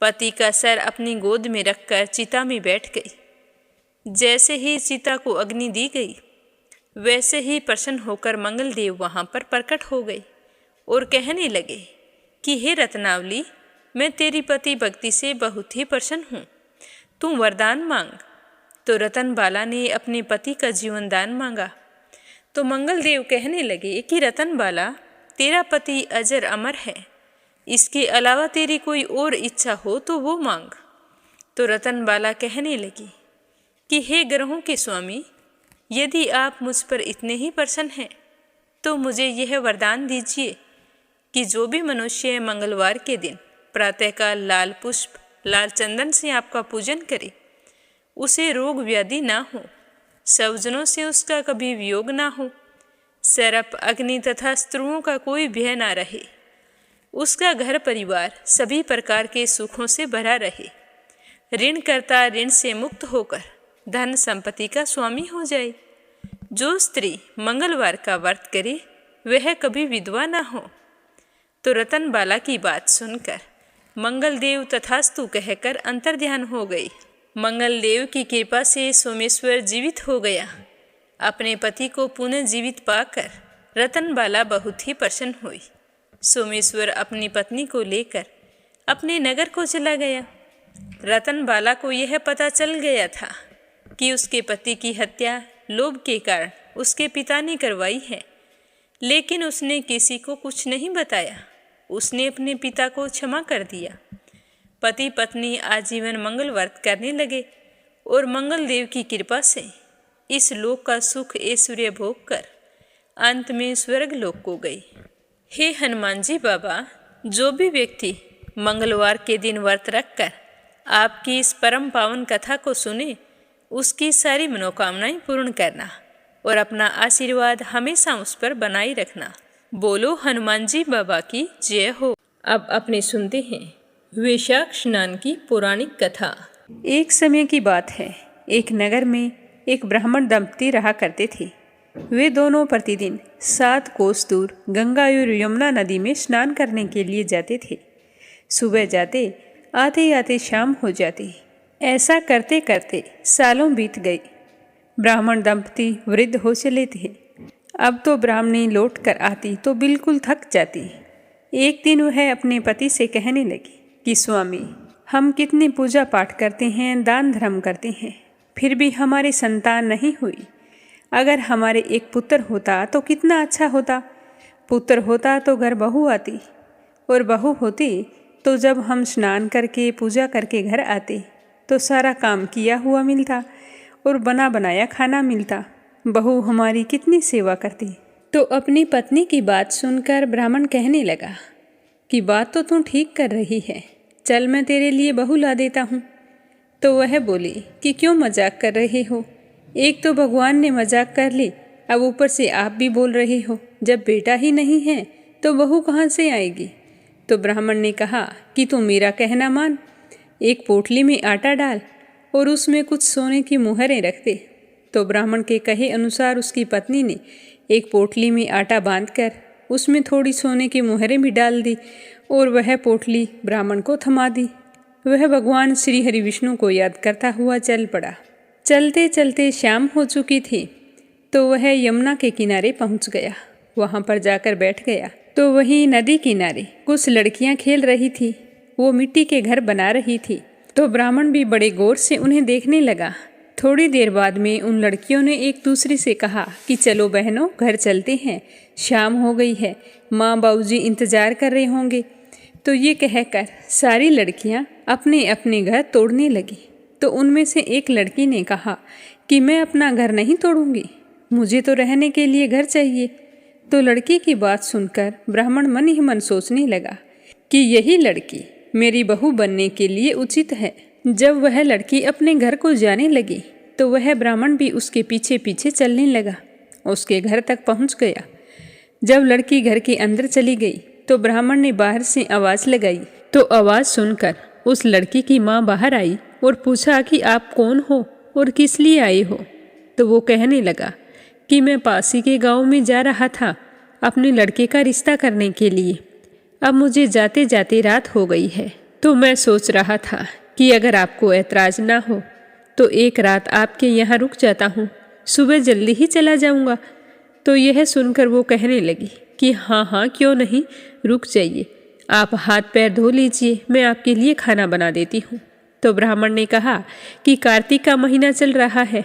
पति का सर अपनी गोद में रखकर चिता में बैठ गई। जैसे ही चिता को अग्नि दी गई, वैसे ही प्रसन्न होकर मंगलदेव वहाँ पर प्रकट हो गए और कहने लगे कि हे रत्नावली, मैं तेरी पति भक्ति से बहुत ही प्रसन्न हूँ। तू वरदान मांग। तो रतनबाला ने अपने पति का जीवन दान मांगा। तो मंगलदेव कहने लगे कि रतनबाला, तेरा पति अजर अमर है। इसके अलावा तेरी कोई और इच्छा हो तो वो मांग। तो रतनबाला कहने लगी कि हे ग्रहों के स्वामी, यदि आप मुझ पर इतने ही प्रसन्न हैं तो मुझे यह वरदान दीजिए कि जो भी मनुष्य मंगलवार के दिन प्रातःकाल लाल पुष्प, लाल चंदन से आपका पूजन करे, उसे रोग व्याधि ना हो, स्वजनों से उसका कभी वियोग ना हो, सर्प, अग्नि तथा स्त्रुओं का कोई भय ना रहे, उसका घर परिवार सभी प्रकार के सुखों से भरा रहे, ऋण करता ऋण से मुक्त होकर धन संपत्ति का स्वामी हो जाए। जो स्त्री मंगलवार का व्रत करे वह कभी विधवा ना हो। तो रतनबाला की बात सुनकर मंगलदेव तथास्तु कहकर अंतर्ध्यान हो गई। मंगलदेव की कृपा से सोमेश्वर जीवित हो गया। अपने पति को पुनः जीवित पाकर रतनबाला बहुत ही प्रसन्न हुई। सोमेश्वर अपनी पत्नी को लेकर अपने नगर को चला गया। रतनबाला को यह पता चल गया था कि उसके पति की हत्या लोभ के कारण उसके पिता ने करवाई है, लेकिन उसने किसी को कुछ नहीं बताया। उसने अपने पिता को क्षमा कर दिया। पति पत्नी आजीवन मंगल व्रत करने लगे और मंगलदेव की कृपा से इस लोक का सुख ऐश्वर्य भोग कर अंत में स्वर्ग लोक को गई। हे हनुमान जी बाबा, जो भी व्यक्ति मंगलवार के दिन व्रत रखकर आपकी इस परम पावन कथा को सुने, उसकी सारी मनोकामनाएं पूर्ण करना और अपना आशीर्वाद हमेशा उस पर बनाए रखना। बोलो हनुमान जी बाबा की जय हो। अब अपने सुनते हैं वैशाख स्नान की पौराणिक कथा। एक समय की बात है, एक नगर में एक ब्राह्मण दंपति रहा करते थे। वे दोनों प्रतिदिन 7 कोस दूर गंगा और यमुना नदी में स्नान करने के लिए जाते थे। सुबह जाते, आते आते शाम हो जाती। ऐसा करते करते सालों बीत गए। ब्राह्मण दंपति वृद्ध हो चले थे। अब तो ब्राह्मणी लौट कर आती तो बिल्कुल थक जाती। एक दिन वह अपने पति से कहने लगी कि स्वामी, हम कितनी पूजा पाठ करते हैं, दान धर्म करते हैं, फिर भी हमारी संतान नहीं हुई। अगर हमारे एक पुत्र होता तो कितना अच्छा होता। पुत्र होता तो घर बहू आती, और बहू होती तो जब हम स्नान करके पूजा करके घर आते तो सारा काम किया हुआ मिलता और बना बनाया खाना मिलता। बहू हमारी कितनी सेवा करती। तो अपनी पत्नी की बात सुनकर ब्राह्मण कहने लगा कि बात तो तू ठीक कर रही है, चल मैं तेरे लिए बहू ला देता हूँ। तो वह बोली कि क्यों मजाक कर रहे हो, एक तो भगवान ने मजाक कर ली, अब ऊपर से आप भी बोल रहे हो। जब बेटा ही नहीं है तो बहू कहाँ से आएगी। तो ब्राह्मण ने कहा कि तू मेरा कहना मान, एक पोटली में आटा डाल और उसमें कुछ सोने की मुहरें रख दे। तो ब्राह्मण के कहे अनुसार उसकी पत्नी ने एक पोटली में आटा बांधकर उसमें थोड़ी सोने की मुहरें भी डाल दी और वह पोटली ब्राह्मण को थमा दी। वह भगवान श्री हरि विष्णु को याद करता हुआ चल पड़ा। चलते चलते शाम हो चुकी थी तो वह यमुना के किनारे पहुंच गया। वहां पर जाकर बैठ गया तो वहीं नदी किनारे कुछ लड़कियां खेल रही थी। वो मिट्टी के घर बना रही थी तो ब्राह्मण भी बड़े गौर से उन्हें देखने लगा। थोड़ी देर बाद में उन लड़कियों ने एक दूसरे से कहा कि चलो बहनों, घर चलते हैं, शाम हो गई है, माँ बाबूजी इंतजार कर रहे होंगे। तो ये कहकर सारी लड़कियां अपने अपने घर तोड़ने लगी। तो उनमें से एक लड़की ने कहा कि मैं अपना घर नहीं तोड़ूंगी, मुझे तो रहने के लिए घर चाहिए। तो लड़की की बात सुनकर ब्राह्मण मन ही मन सोचने लगा कि यही लड़की मेरी बहू बनने के लिए उचित है। जब वह लड़की अपने घर को जाने लगी तो वह ब्राह्मण भी उसके पीछे पीछे चलने लगा। उसके घर तक पहुंच गया। जब लड़की घर के अंदर चली गई तो ब्राह्मण ने बाहर से आवाज़ लगाई। तो आवाज़ सुनकर उस लड़की की माँ बाहर आई और पूछा कि आप कौन हो और किस लिए आए हो। तो वो कहने लगा कि मैं पास ही के गाँव में जा रहा था अपने लड़के का रिश्ता करने के लिए। अब मुझे जाते जाते रात हो गई है तो मैं सोच रहा था कि अगर आपको ऐतराज़ ना हो तो एक रात आपके यहाँ रुक जाता हूँ, सुबह जल्दी ही चला जाऊँगा। तो यह सुनकर वो कहने लगी कि हाँ हाँ क्यों नहीं, रुक जाइए, आप हाथ पैर धो लीजिए, मैं आपके लिए खाना बना देती हूँ। तो ब्राह्मण ने कहा कि कार्तिक का महीना चल रहा है,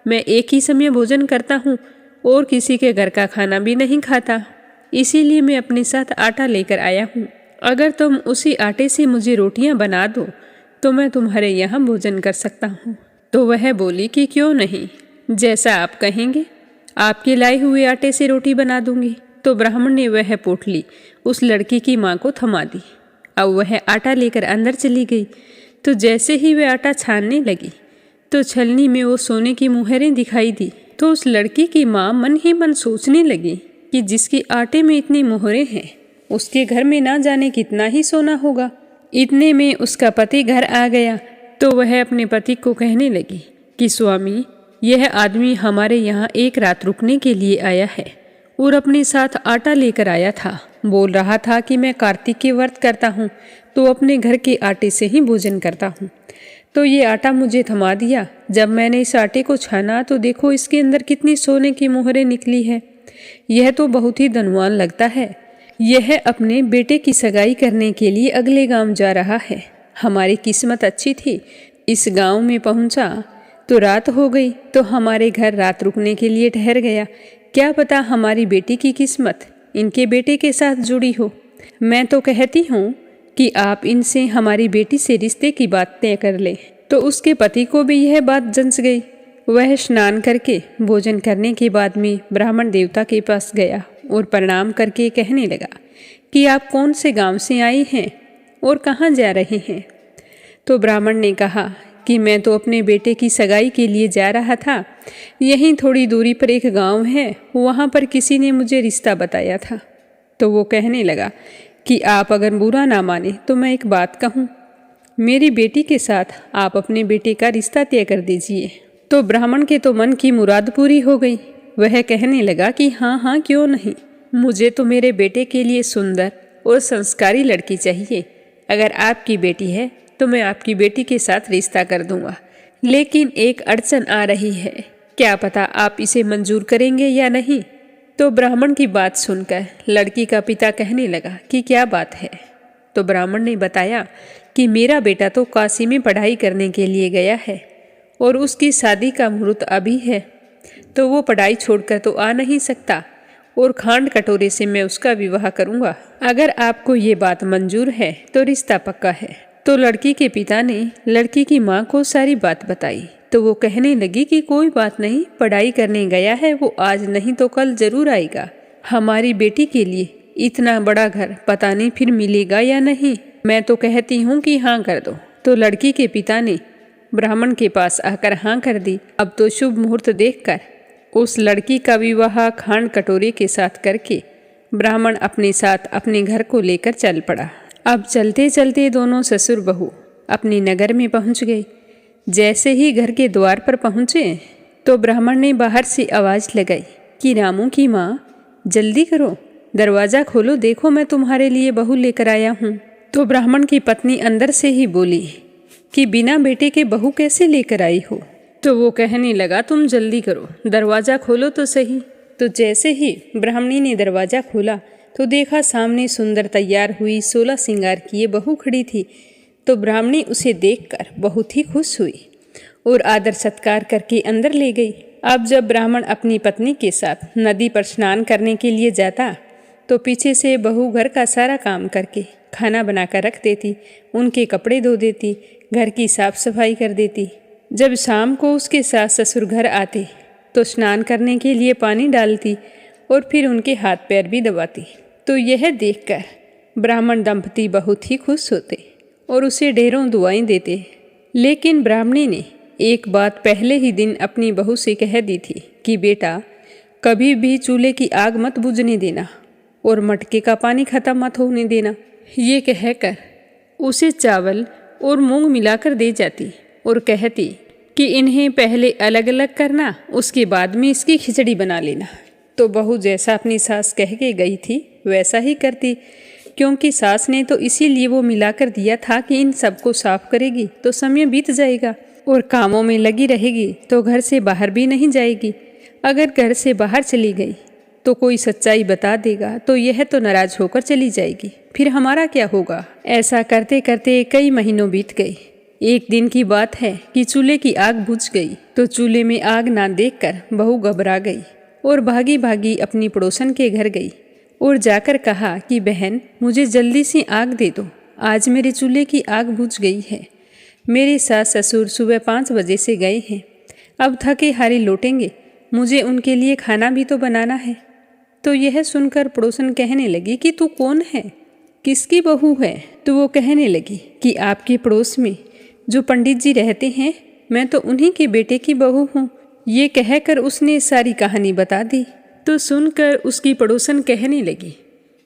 मैं एक ही समय भोजन करता हूँ और किसी के घर का खाना भी नहीं खाता, इसीलिए मैं अपने साथ आटा लेकर आया हूँ। अगर तुम उसी आटे से मुझे रोटियाँ बना दो तो मैं तुम्हारे यहाँ भोजन कर सकता हूँ। तो वह बोली कि क्यों नहीं, जैसा आप कहेंगे, आपके लाए हुए आटे से रोटी बना दूंगी। तो ब्राह्मण ने वह पोटली उस लड़की की माँ को थमा दी। अब वह आटा लेकर अंदर चली गई। तो जैसे ही वह आटा छानने लगी तो छलनी में वो सोने की मुहरें दिखाई दी। तो उस लड़की की माँ मन ही मन सोचने लगी कि जिसके आटे में इतनी मोहरें हैं उसके घर में ना जाने कितना ही सोना होगा। इतने में उसका पति घर आ गया। तो वह अपने पति को कहने लगी कि स्वामी, यह आदमी हमारे यहाँ एक रात रुकने के लिए आया है और अपने साथ आटा लेकर आया था। बोल रहा था कि मैं कार्तिक के व्रत करता हूँ तो अपने घर के आटे से ही भोजन करता हूँ। तो ये आटा मुझे थमा दिया। जब मैंने इस आटे को छाना तो देखो इसके अंदर कितनी सोने की मोहरें निकली है। यह तो बहुत ही धनवान लगता है। यह अपने बेटे की सगाई करने के लिए अगले गांव जा रहा है। हमारी किस्मत अच्छी थी, इस गांव में पहुंचा तो रात हो गई तो हमारे घर रात रुकने के लिए ठहर गया। क्या पता हमारी बेटी की किस्मत इनके बेटे के साथ जुड़ी हो। मैं तो कहती हूँ कि आप इनसे हमारी बेटी से रिश्ते की बात तय कर ले। तो उसके पति को भी यह बात जंच गई। वह स्नान करके भोजन करने के बाद में ब्राह्मण देवता के पास गया और प्रणाम करके कहने लगा कि आप कौन से गांव से आई हैं और कहाँ जा रहे हैं। तो ब्राह्मण ने कहा कि मैं तो अपने बेटे की सगाई के लिए जा रहा था, यहीं थोड़ी दूरी पर एक गांव है, वहाँ पर किसी ने मुझे रिश्ता बताया था। तो वो कहने लगा कि आप अगर बुरा ना माने तो मैं एक बात कहूँ, मेरी बेटी के साथ आप अपने बेटे का रिश्ता तय कर दीजिए। तो ब्राह्मण के तो मन की मुराद पूरी हो गई। वह कहने लगा कि हाँ हाँ क्यों नहीं, मुझे तो मेरे बेटे के लिए सुंदर और संस्कारी लड़की चाहिए। अगर आपकी बेटी है तो मैं आपकी बेटी के साथ रिश्ता कर दूंगा, लेकिन एक अड़चन आ रही है, क्या पता आप इसे मंजूर करेंगे या नहीं। तो ब्राह्मण की बात सुनकर लड़की का पिता कहने लगा कि क्या बात है। तो ब्राह्मण ने बताया कि मेरा बेटा तो काशी में पढ़ाई करने के लिए गया है और उसकी शादी का मुहूर्त अभी है, तो वो पढ़ाई छोड़कर तो आ नहीं सकता और खांड कटोरे से मैं उसका विवाह करूंगा। अगर आपको ये बात मंजूर है तो रिश्ता पक्का है। तो लड़की के पिता ने लड़की की माँ को सारी बात बताई। तो वो कहने लगी कि कोई बात नहीं, पढ़ाई करने गया है, वो आज नहीं तो कल जरूर आएगा। हमारी बेटी के लिए इतना बड़ा घर पता नहीं फिर मिलेगा या नहीं। मैं तो कहती हूँ कि हाँ कर दो। तो लड़की के पिता ने ब्राह्मण के पास आकर हाँ कर दी। अब तो शुभ मुहूर्त देखकर उस लड़की का विवाह खांड कटोरे के साथ करके ब्राह्मण अपने साथ अपने घर को लेकर चल पड़ा। अब चलते चलते दोनों ससुर बहू अपने नगर में पहुंच गए। जैसे ही घर के द्वार पर पहुंचे तो ब्राह्मण ने बाहर से आवाज़ लगाई कि रामू की माँ, जल्दी करो, दरवाज़ा खोलो, देखो मैं तुम्हारे लिए बहू लेकर आया हूँ। तो ब्राह्मण की पत्नी अंदर से ही बोली कि बिना बेटे के बहू कैसे लेकर आई हो। तो वो कहने लगा, तुम जल्दी करो, दरवाज़ा खोलो तो सही। तो जैसे ही ब्राह्मणी ने दरवाज़ा खोला तो देखा सामने सुंदर तैयार हुई 16 श्रृंगार किए बहू खड़ी थी। तो ब्राह्मणी उसे देखकर बहुत ही खुश हुई और आदर सत्कार करके अंदर ले गई। अब जब ब्राह्मण अपनी पत्नी के साथ नदी पर स्नान करने के लिए जाता तो पीछे से बहू घर का सारा काम करके खाना बनाकर रख देती, उनके कपड़े धो देती, घर की साफ सफाई कर देती। जब शाम को उसके सास ससुर घर आते तो स्नान करने के लिए पानी डालती और फिर उनके हाथ पैर भी दबाती। तो यह देखकर ब्राह्मण दंपति बहुत ही खुश होते और उसे ढेरों दुआएं देते। लेकिन ब्राह्मणी ने एक बात पहले ही दिन अपनी बहू से कह दी थी कि बेटा, कभी भी चूल्हे की आग मत बुझने देना और मटके का पानी खत्म मत होने देना। ये कहकर उसे चावल और मूंग मिलाकर दे जाती और कहती कि इन्हें पहले अलग अलग करना, उसके बाद में इसकी खिचड़ी बना लेना। तो बहू जैसा अपनी सास कह के गई थी वैसा ही करती, क्योंकि सास ने तो इसीलिए वो मिलाकर दिया था कि इन सबको साफ करेगी तो समय बीत जाएगा और कामों में लगी रहेगी तो घर से बाहर भी नहीं जाएगी। अगर घर से बाहर चली गई तो कोई सच्चाई बता देगा तो यह तो नाराज होकर चली जाएगी, फिर हमारा क्या होगा। ऐसा करते करते कई महीनों बीत गए। एक दिन की बात है कि चूल्हे की आग बुझ गई। तो चूल्हे में आग ना देखकर बहू घबरा गई और भागी भागी अपनी पड़ोसन के घर गई और जाकर कहा कि बहन, मुझे जल्दी से आग दे दो, आज मेरे चूल्हे की आग बुझ गई है। मेरे सास ससुर सुबह 5 बजे से गए हैं, अब थके हारे लौटेंगे, मुझे उनके लिए खाना भी तो बनाना है। तो यह सुनकर पड़ोसन कहने लगी कि तू कौन है, किसकी बहू है। तो वो कहने लगी कि आपके पड़ोस में जो पंडित जी रहते हैं, मैं तो उन्हीं के बेटे की बहू हूँ। ये कहकर उसने सारी कहानी बता दी। तो सुनकर उसकी पड़ोसन कहने लगी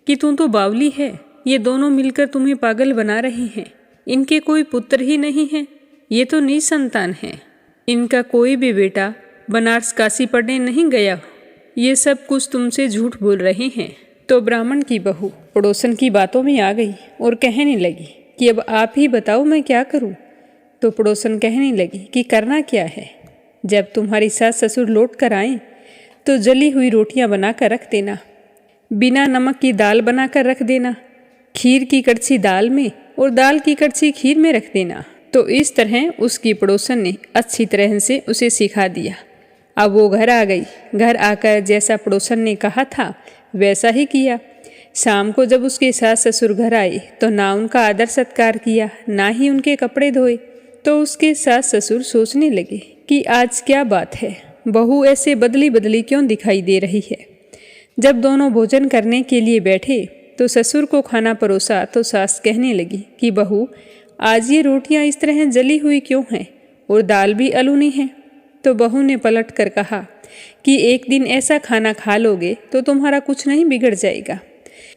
कि तू तो बावली है, ये दोनों मिलकर तुम्हें पागल बना रहे हैं। इनके कोई पुत्र ही नहीं है, ये तो निसंतान है, इनका कोई भी बेटा बनारस काशी पढ़ने नहीं गया, ये सब कुछ तुमसे झूठ बोल रहे हैं। तो ब्राह्मण की बहू पड़ोसन की बातों में आ गई और कहने लगी कि अब आप ही बताओ मैं क्या करूं। तो पड़ोसन कहने लगी कि करना क्या है, जब तुम्हारी सास ससुर लौट कर आए तो जली हुई रोटियां बनाकर रख देना, बिना नमक की दाल बनाकर रख देना, खीर की कड़छी दाल में और दाल की कड़छी खीर में रख देना। तो इस तरह उसकी पड़ोसन ने अच्छी तरह से उसे सिखा दिया। अब वो घर आ गई। घर आकर जैसा पड़ोसन ने कहा था वैसा ही किया। शाम को जब उसके सास ससुर घर आए तो ना उनका आदर सत्कार किया, ना ही उनके कपड़े धोए। तो उसके सास ससुर सोचने लगे कि आज क्या बात है, बहू ऐसे बदली बदली क्यों दिखाई दे रही है। जब दोनों भोजन करने के लिए बैठे तो ससुर को खाना परोसा तो सास कहने लगी कि बहू, आज ये रोटियां इस तरह जली हुई क्यों हैं और दाल भी अलूनी है। तो बहू ने पलट कर कहा कि एक दिन ऐसा खाना खा लोगे तो तुम्हारा कुछ नहीं बिगड़ जाएगा।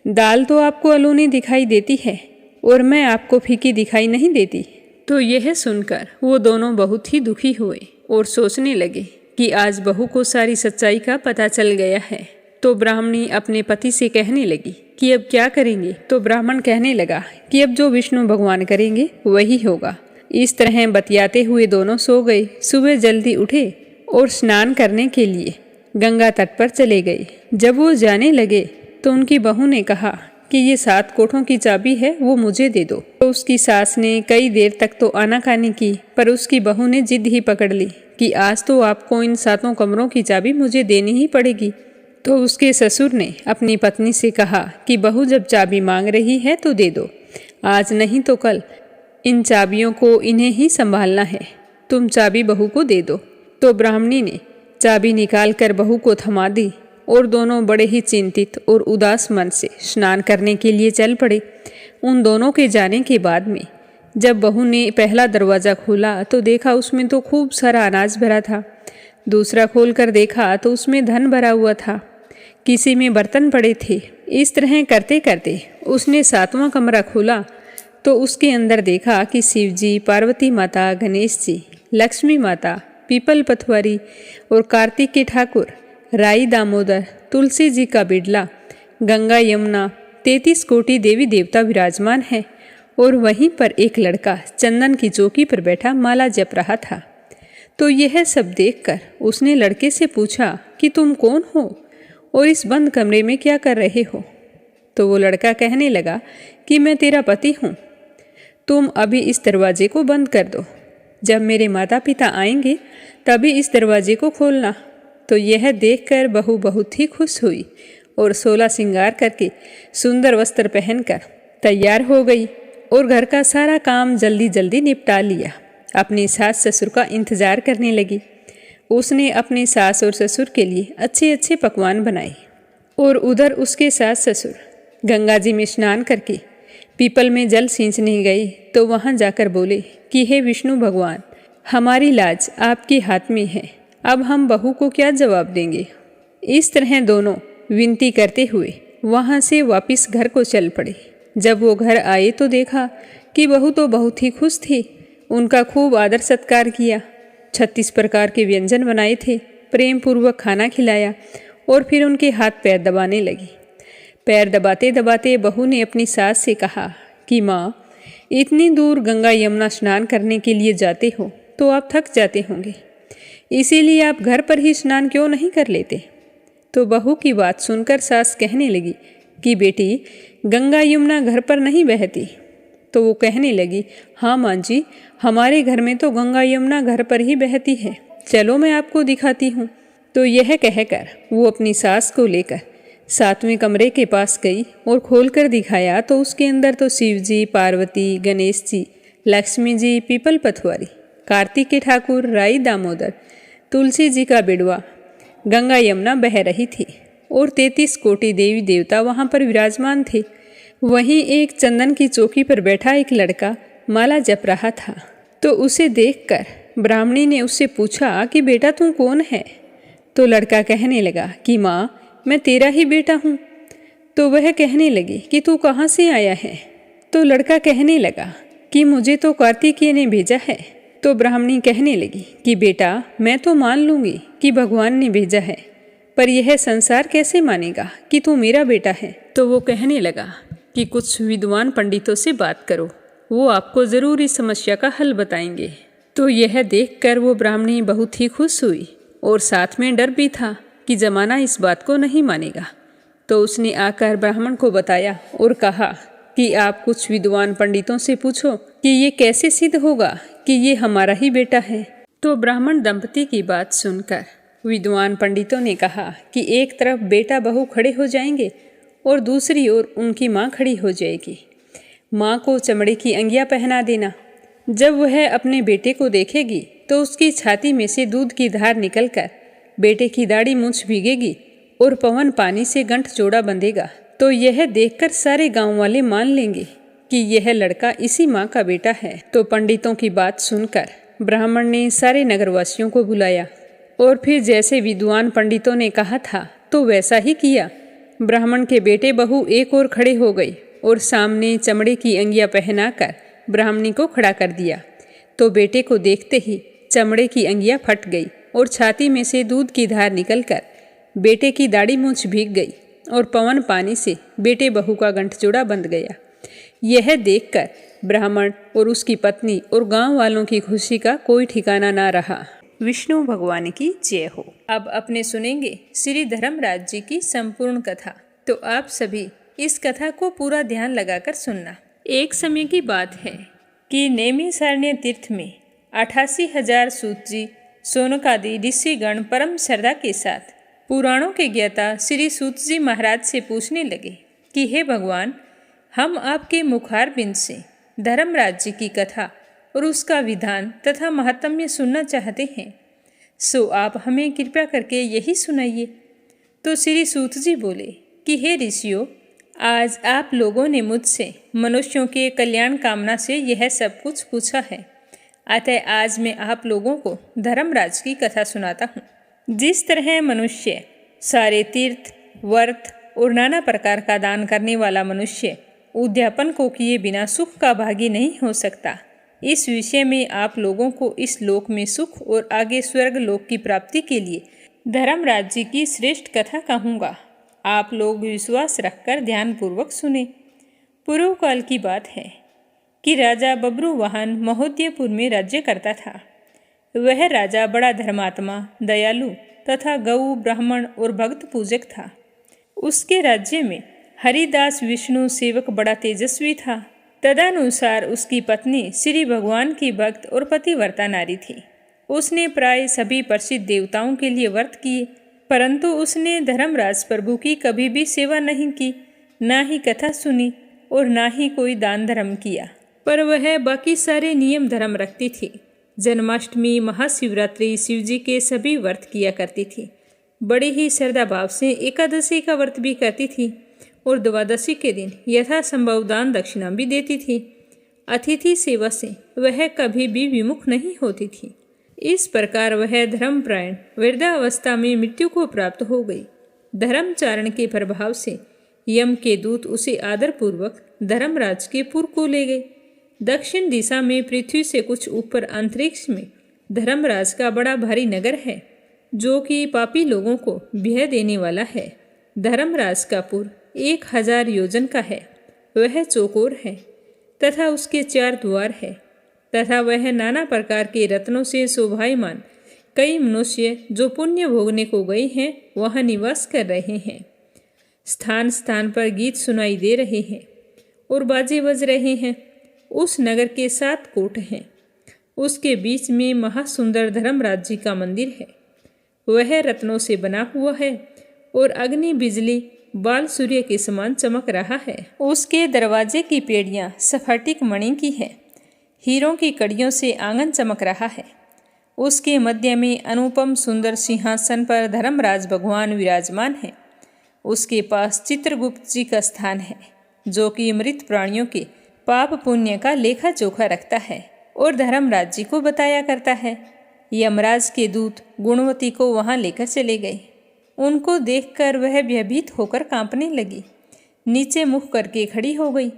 दाल तो आपको अलूनी दिखाई देती है और मैं आपको फीकी दिखाई नहीं देती। तो यह सुनकर वो दोनों बहुत ही दुखी हुए और सोचने लगे कि आज बहू को सारी सच्चाई का पता चल गया है। तो ब्राह्मणी अपने पति से कहने लगी कि अब क्या करेंगे। तो ब्राह्मण कहने लगा कि अब जो विष्णु भगवान करेंगे वही होगा। इस तरह बतियाते हुए दोनों सो गए। सुबह जल्दी उठे और स्नान करने के लिए गंगा तट पर चले गए। जब वो जाने लगे तो उनकी बहू ने कहा कि ये 7 कोठों की चाबी है, वो मुझे दे दो। तो उसकी सास ने कई देर तक तो आनाकानी की, पर उसकी बहू ने जिद ही पकड़ ली कि आज तो आपको इन 7 कमरों की चाबी मुझे देनी ही पड़ेगी। तो उसके ससुर ने अपनी पत्नी से कहा कि बहू जब चाबी मांग रही है तो दे दो, आज नहीं तो कल इन चाबियों को इन्हें ही संभालना है, तुम चाबी बहू को दे दो। तो ब्राह्मणी ने चाबी निकाल कर बहू को थमा दी और दोनों बड़े ही चिंतित और उदास मन से स्नान करने के लिए चल पड़े। उन दोनों के जाने के बाद में जब बहू ने पहला दरवाज़ा खोला तो देखा उसमें तो खूब सारा अनाज भरा था। दूसरा खोल कर देखा तो उसमें धन भरा हुआ था, किसी में बर्तन पड़े थे। इस तरह करते करते उसने 7वां कमरा खोला तो उसके अंदर देखा कि शिव जी, पार्वती माता, गणेश जी, लक्ष्मी माता, पीपल पथवारी और कार्तिक के ठाकुर, राई दामोदर, तुलसी जी का बिडला, गंगा यमुना 33 कोटि देवी देवता विराजमान है और वहीं पर एक लड़का चंदन की चौकी पर बैठा माला जप रहा था। तो यह सब देखकर उसने लड़के से पूछा कि तुम कौन हो और इस बंद कमरे में क्या कर रहे हो। तो वो लड़का कहने लगा कि मैं तेरा पति हूँ, तुम अभी इस दरवाजे को बंद कर दो, जब मेरे माता पिता आएंगे तभी इस दरवाजे को खोलना। तो यह देखकर बहू बहुत ही खुश हुई और 16 श्रृंगार करके सुंदर वस्त्र पहनकर तैयार हो गई और घर का सारा काम जल्दी जल्दी निपटा लिया। अपनी सास ससुर का इंतजार करने लगी। उसने अपने सास और ससुर के लिए अच्छे अच्छे पकवान बनाए और उधर उसके सास ससुर गंगा जी में स्नान करके पीपल में जल सींचने गए तो वहां जाकर बोले कि हे विष्णु भगवान, हमारी लाज आपके हाथ में है, अब हम बहू को क्या जवाब देंगे। इस तरह दोनों विनती करते हुए वहां से वापस घर को चल पड़े। जब वो घर आए तो देखा कि बहू तो बहुत ही खुश थी। उनका खूब आदर सत्कार किया, 36 प्रकार के व्यंजन बनाए थे, प्रेम पूर्वक खाना खिलाया और फिर उनके हाथ पैर दबाने लगी। पैर दबाते दबाते बहू ने अपनी सास से कहा कि माँ, इतनी दूर गंगा यमुना स्नान करने के लिए जाते हो तो आप थक जाते होंगे, इसीलिए आप घर पर ही स्नान क्यों नहीं कर लेते। तो बहू की बात सुनकर सास कहने लगी कि बेटी, गंगा यमुना घर पर नहीं बहती। तो वो कहने लगी, हाँ माँ जी, हमारे घर में तो गंगा यमुना घर पर ही बहती है, चलो मैं आपको दिखाती हूँ। तो यह कहकर वो अपनी सास को लेकर 7वें कमरे के पास गई और खोलकर दिखाया तो उसके अंदर तो शिव जी, पार्वती, गणेश जी, लक्ष्मी जी, पीपल पथवारी, कार्तिक के ठाकुर, राई दामोदर, तुलसी जी का बिड़वा, गंगा यमुना बह रही थी और 33 कोटि देवी देवता वहाँ पर विराजमान थे। वहीं एक चंदन की चौकी पर बैठा एक लड़का माला जप रहा था। तो उसे देखकर ब्राह्मणी ने उससे पूछा कि बेटा तू कौन है। तो लड़का कहने लगा कि माँ, मैं तेरा ही बेटा हूँ। तो वह कहने लगी कि तू कहाँ से आया है। तो लड़का कहने लगा कि मुझे तो कार्तिकेय ने भेजा है। तो ब्राह्मणी कहने लगी कि बेटा, मैं तो मान लूँगी कि भगवान ने भेजा है, पर यह संसार कैसे मानेगा कि तू मेरा बेटा है। तो वो कहने लगा कि कुछ विद्वान पंडितों से बात करो, वो आपको ज़रूर इस समस्या का हल बताएंगे। तो यह देखकर वो ब्राह्मणी बहुत ही खुश हुई और साथ में डर भी था कि जमाना इस बात को नहीं मानेगा। तो उसने आकर ब्राह्मण को बताया और कहा कि आप कुछ विद्वान पंडितों से पूछो कि ये कैसे सिद्ध होगा कि ये हमारा ही बेटा है। तो ब्राह्मण दंपति की बात सुनकर विद्वान पंडितों ने कहा कि एक तरफ बेटा बहू खड़े हो जाएंगे और दूसरी ओर उनकी माँ खड़ी हो जाएगी। माँ को चमड़े की अंगियाँ पहना देना। जब वह अपने बेटे को देखेगी तो उसकी छाती में से दूध की धार निकलकर बेटे की दाढ़ी मूंछ भीगेगी और पवन पानी से गंठ जोड़ा बंधेगा। तो यह देखकर सारे गांव वाले मान लेंगे कि यह लड़का इसी माँ का बेटा है। तो पंडितों की बात सुनकर ब्राह्मण ने सारे नगरवासियों को बुलाया और फिर जैसे विद्वान पंडितों ने कहा था तो वैसा ही किया। ब्राह्मण के बेटे बहू एक ओर खड़े हो गई और सामने चमड़े की अंगियाँ पहनाकर ब्राह्मणी को खड़ा कर दिया। तो बेटे को देखते ही चमड़े की अंगियाँ फट गई और छाती में से दूध की धार निकलकर बेटे की दाढ़ी मूंछ भीग गई और पवन पानी से बेटे बहू का गंठजोड़ा बंध गया। यह देखकर ब्राह्मण और उसकी पत्नी और गांव वालों की खुशी का कोई ठिकाना ना रहा। विष्णु भगवान की जय हो। अब अपने सुनेंगे श्री धर्मराज जी की संपूर्ण कथा। तो आप सभी इस कथा को पूरा ध्यान लगाकर सुनना। एक समय की बात है कि नैमिषारण्य तीर्थ में 88,000 सूत जी, शौनकादि ऋषिगण परम श्रद्धा के साथ पुराणों के ज्ञाता श्री सूत जी महाराज से पूछने लगे कि हे भगवान, हम आपके मुखार बिंद से धर्मराज जी की कथा और उसका विधान तथा महात्म्य सुनना चाहते हैं, सो आप हमें कृपया करके यही सुनाइए। तो श्री सूत जी बोले कि हे ऋषियों, आज आप लोगों ने मुझसे मनुष्यों के कल्याण कामना से यह सब कुछ पूछा है, अतः आज मैं आप लोगों को धर्मराज की कथा सुनाता हूँ। जिस तरह मनुष्य सारे तीर्थ, व्रत और नाना प्रकार का दान करने वाला मनुष्य उद्यापन को किए बिना सुख का भागी नहीं हो सकता, इस विषय में आप लोगों को इस लोक में सुख और आगे स्वर्ग लोक की प्राप्ति के लिए धर्मराज जी की श्रेष्ठ कथा कहूँगा। आप लोग विश्वास रखकर ध्यानपूर्वक सुने। पूर्व काल की बात है कि राजा बब्रुवाहन महोदयपुर में राज्य करता था। वह राजा बड़ा धर्मात्मा, दयालु तथा गौ, ब्राह्मण और भक्त पूजक था। उसके राज्य में हरिदास विष्णु सेवक बड़ा तेजस्वी था। तदनुसार उसकी पत्नी श्री भगवान की भक्त और पतिव्रता नारी थी। उसने प्राय सभी प्रसिद्ध देवताओं के लिए व्रत किए, परंतु उसने धर्मराज प्रभु की कभी भी सेवा नहीं की, ना ही कथा सुनी और ना ही कोई दान धर्म किया। पर वह बाकी सारे नियम धर्म रखती थी। जन्माष्टमी, महाशिवरात्रि, शिवजी के सभी व्रत किया करती थी। बड़े ही श्रद्धा भाव से एकादशी का व्रत भी करती थी और द्वादशी के दिन यथासंभव दान दक्षिणा भी देती थी। अतिथि सेवा से वह कभी भी विमुख नहीं होती थी। इस प्रकार वह धर्मपरायण वृद्धावस्था में मृत्यु को प्राप्त हो गई। धर्मचारण के प्रभाव से यम के दूत उसे आदरपूर्वक धर्मराज के पुर को ले गए। दक्षिण दिशा में पृथ्वी से कुछ ऊपर अंतरिक्ष में धर्मराज का बड़ा भारी नगर है, जो कि पापी लोगों को भय देने वाला है। धर्मराज का पुर 1000 योजन का है। वह चौकोर है तथा उसके 4 द्वार है तथा वह नाना प्रकार के रत्नों से शोभायमान कई मनुष्य जो पुण्य भोगने को गए हैं वहाँ निवास कर रहे हैं। स्थान स्थान पर गीत सुनाई दे रहे हैं और बाजे बज रहे हैं। उस नगर के 7 कोट हैं। उसके बीच में महासुंदर धर्मराज जी का मंदिर है। वह रत्नों से बना हुआ है और अग्नि बिजली बाल सूर्य के समान चमक रहा है। उसके दरवाजे की पेड़ियाँ स्फटिक मणि की है। हीरों की कड़ियों से आंगन चमक रहा है। उसके मध्य में अनुपम सुंदर सिंहासन पर धर्मराज भगवान विराजमान है। उसके पास चित्रगुप्त जी का स्थान है, जो कि मृत प्राणियों के पाप पुण्य का लेखा जोखा रखता है और धर्मराज जी को बताया करता है। यमराज के दूत गुणवती को वहां लेकर चले गए। उनको देखकर वह भयभीत होकर कांपने लगी, नीचे मुख करके खड़ी हो गई।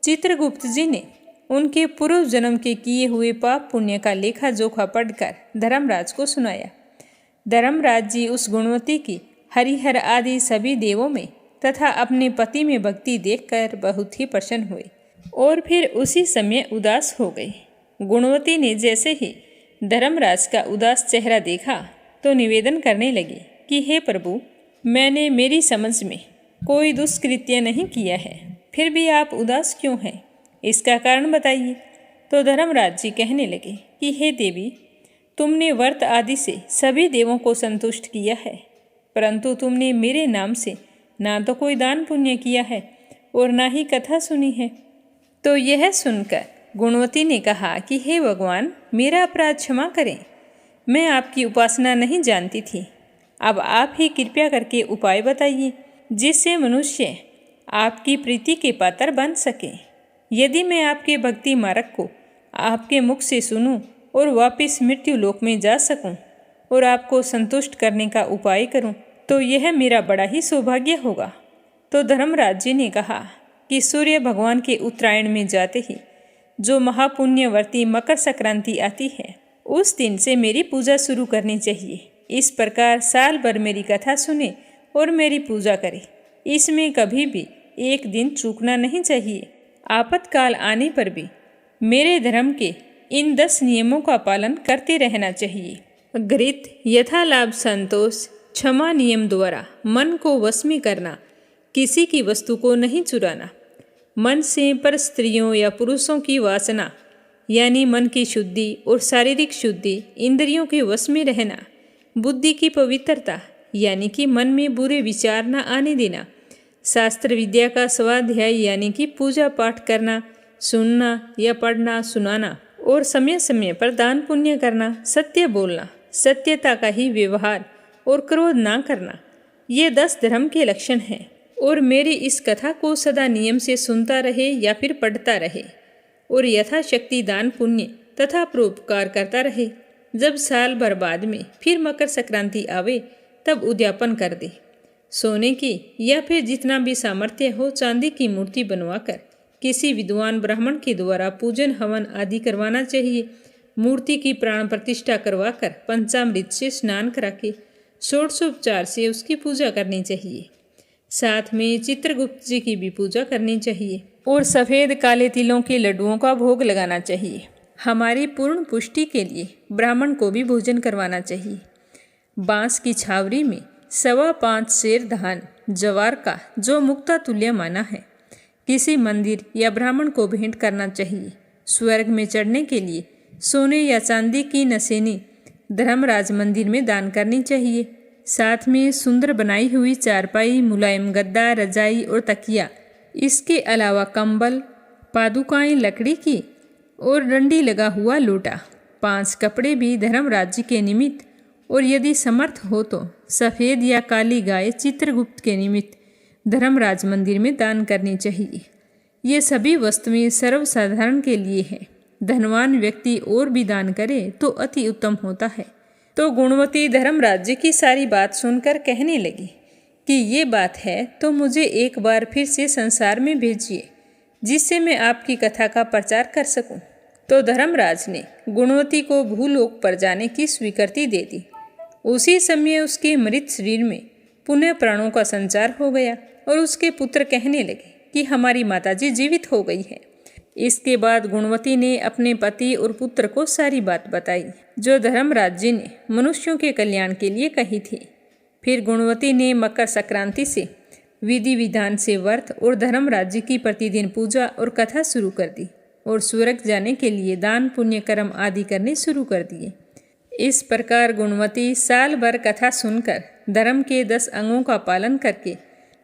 चित्रगुप्त जी ने उनके पूर्व जन्म के किए हुए पाप पुण्य का लेखा जोखा पढ़कर धर्मराज को सुनाया। धर्मराज जी उस गुणवती की हरिहर आदि सभी देवों में तथा अपने पति में भक्ति देखकर बहुत ही प्रसन्न हुए और फिर उसी समय उदास हो गए। गुणवती ने जैसे ही धर्मराज का उदास चेहरा देखा तो निवेदन करने लगी कि हे प्रभु, मैंने मेरी समझ में कोई दुष्कृत्य नहीं किया है, फिर भी आप उदास क्यों हैं? इसका कारण बताइए। तो धर्मराज जी कहने लगे कि हे देवी, तुमने व्रत आदि से सभी देवों को संतुष्ट किया है, परंतु तुमने मेरे नाम से ना तो कोई दान पुण्य किया है और ना ही कथा सुनी है। तो यह सुनकर गुणवती ने कहा कि हे भगवान, मेरा अपराध क्षमा करें। मैं आपकी उपासना नहीं जानती थी। अब आप ही कृपया करके उपाय बताइए जिससे मनुष्य आपकी प्रीति के पात्र बन सके। यदि मैं आपके भक्ति मार्ग को आपके मुख से सुनूं और वापस मृत्यु लोक में जा सकूं और आपको संतुष्ट करने का उपाय करूं, तो यह मेरा बड़ा ही सौभाग्य होगा। तो धर्मराज जी ने कहा कि सूर्य भगवान के उत्तरायण में जाते ही जो महापुण्यवर्ती मकर संक्रांति आती है, उस दिन से मेरी पूजा शुरू करनी चाहिए। इस प्रकार साल भर मेरी कथा सुने और मेरी पूजा करे। इसमें कभी भी एक दिन चूकना नहीं चाहिए। आपातकाल आने पर भी मेरे धर्म के इन 10 नियमों का पालन करते रहना चाहिए। घृत, यथालाभ संतोष, क्षमा नियम द्वारा मन को वश में करना, किसी की वस्तु को नहीं चुराना, मन से पर स्त्रियों या पुरुषों की वासना यानी मन की शुद्धि और शारीरिक शुद्धि, इंद्रियों के वश में रहना, बुद्धि की पवित्रता यानी कि मन में बुरे विचार न आने देना, शास्त्र विद्या का स्वाध्याय यानी कि पूजा पाठ करना, सुनना या पढ़ना सुनाना और समय समय पर दान पुण्य करना, सत्य बोलना, सत्यता का ही व्यवहार और क्रोध ना करना, ये 10 धर्म के लक्षण हैं। और मेरी इस कथा को सदा नियम से सुनता रहे या फिर पढ़ता रहे और यथाशक्ति दान पुण्य तथा परोपकार करता रहे। जब साल भर बाद में फिर मकर संक्रांति आवे तब उद्यापन कर दे। सोने की या फिर जितना भी सामर्थ्य हो चांदी की मूर्ति बनवाकर किसी विद्वान ब्राह्मण के द्वारा पूजन हवन आदि करवाना चाहिए। मूर्ति की प्राण प्रतिष्ठा करवाकर पंचामृत से स्नान करा के षोडशोपचार से उसकी पूजा करनी चाहिए। साथ में चित्रगुप्त जी की भी पूजा करनी चाहिए और सफ़ेद काले तिलों के लड्डुओं का भोग लगाना चाहिए। हमारी पूर्ण पुष्टि के लिए ब्राह्मण को भी भोजन करवाना चाहिए। बांस की छावरी में 5.25 सेर धान जवार का जो मुक्ता तुल्य माना है, किसी मंदिर या ब्राह्मण को भेंट करना चाहिए। स्वर्ग में चढ़ने के लिए सोने या चांदी की नसेनी धर्मराज मंदिर में दान करनी चाहिए। साथ में सुंदर बनाई हुई चारपाई, मुलायम गद्दा, रजाई और तकिया, इसके अलावा कंबल, पादुकाएं लकड़ी की और डंडी लगा हुआ लोटा, 5 कपड़े भी धर्मराज के निमित्त और यदि समर्थ हो तो सफ़ेद या काली गाय चित्रगुप्त के निमित्त धर्मराज मंदिर में दान करनी चाहिए। ये सभी वस्तुएं सर्वसाधारण के लिए हैं। धनवान व्यक्ति और भी दान करे तो अति उत्तम होता है। तो गुणवती धर्मराज की सारी बात सुनकर कहने लगी कि ये बात है तो मुझे एक बार फिर से संसार में भेजिए, जिससे मैं आपकी कथा का प्रचार कर सकूं। तो धर्मराज ने गुणवती को भूलोक पर जाने की स्वीकृति दे दी। उसी समय उसके मृत शरीर में पुनः प्राणों का संचार हो गया और उसके पुत्र कहने लगे कि हमारी माताजी जीवित हो गई है। इसके बाद गुणवती ने अपने पति और पुत्र को सारी बात बताई जो धर्मराज जी ने मनुष्यों के कल्याण के लिए कही थी। फिर गुणवती ने मकर संक्रांति से विधि विधान से व्रत और धर्मराज जी की प्रतिदिन पूजा और कथा शुरू कर दी और स्वर्ग जाने के लिए दान पुण्य कर्म आदि करने शुरू कर दिए। इस प्रकार गुणवती साल भर कथा सुनकर धर्म के 10 अंगों का पालन करके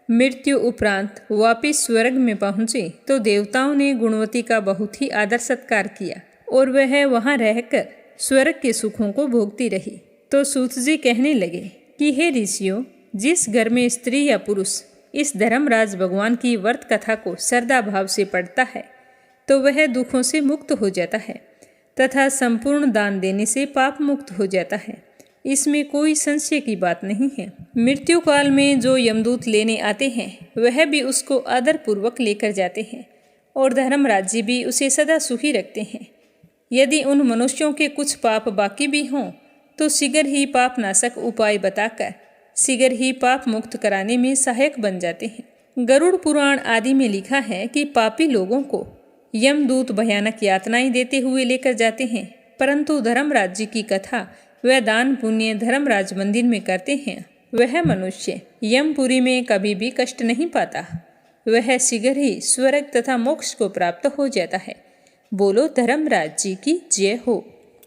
मृत्यु उपरांत वापिस स्वर्ग में पहुंची तो देवताओं ने गुणवती का बहुत ही आदर सत्कार किया और वह वहां रहकर स्वर्ग के सुखों को भोगती रही। तो सूत जी कहने लगे कि हे ऋषियों, जिस घर में स्त्री या पुरुष इस धर्मराज भगवान की व्रत कथा को श्रद्धा भाव से पढ़ता है तो वह दुखों से मुक्त हो जाता है तथा संपूर्ण दान देने से पाप मुक्त हो जाता है। इसमें कोई संशय की बात नहीं है। मृत्यु काल में जो यमदूत लेने आते हैं वह भी उसको आदर पूर्वक लेकर जाते हैं और धर्मराज जी भी उसे सदा सुखी रखते हैं। यदि उन मनुष्यों के कुछ पाप बाकी भी हों तो शीघ्र ही पाप नाशक उपाय बताकर शीघ्र ही पाप मुक्त कराने में सहायक बन जाते हैं। गरुड़ पुराण आदि में लिखा है कि पापी लोगों को यमदूत भयानक यातनाएं देते हुए लेकर जाते हैं, परंतु धर्मराज जी की कथा वह दान पुण्य धर्मराज मंदिर में करते हैं वह मनुष्य यमपुरी में कभी भी कष्ट नहीं पाता। वह शीघ्र ही स्वर्ग तथा मोक्ष को प्राप्त हो जाता है। बोलो धर्मराज जी की जय हो।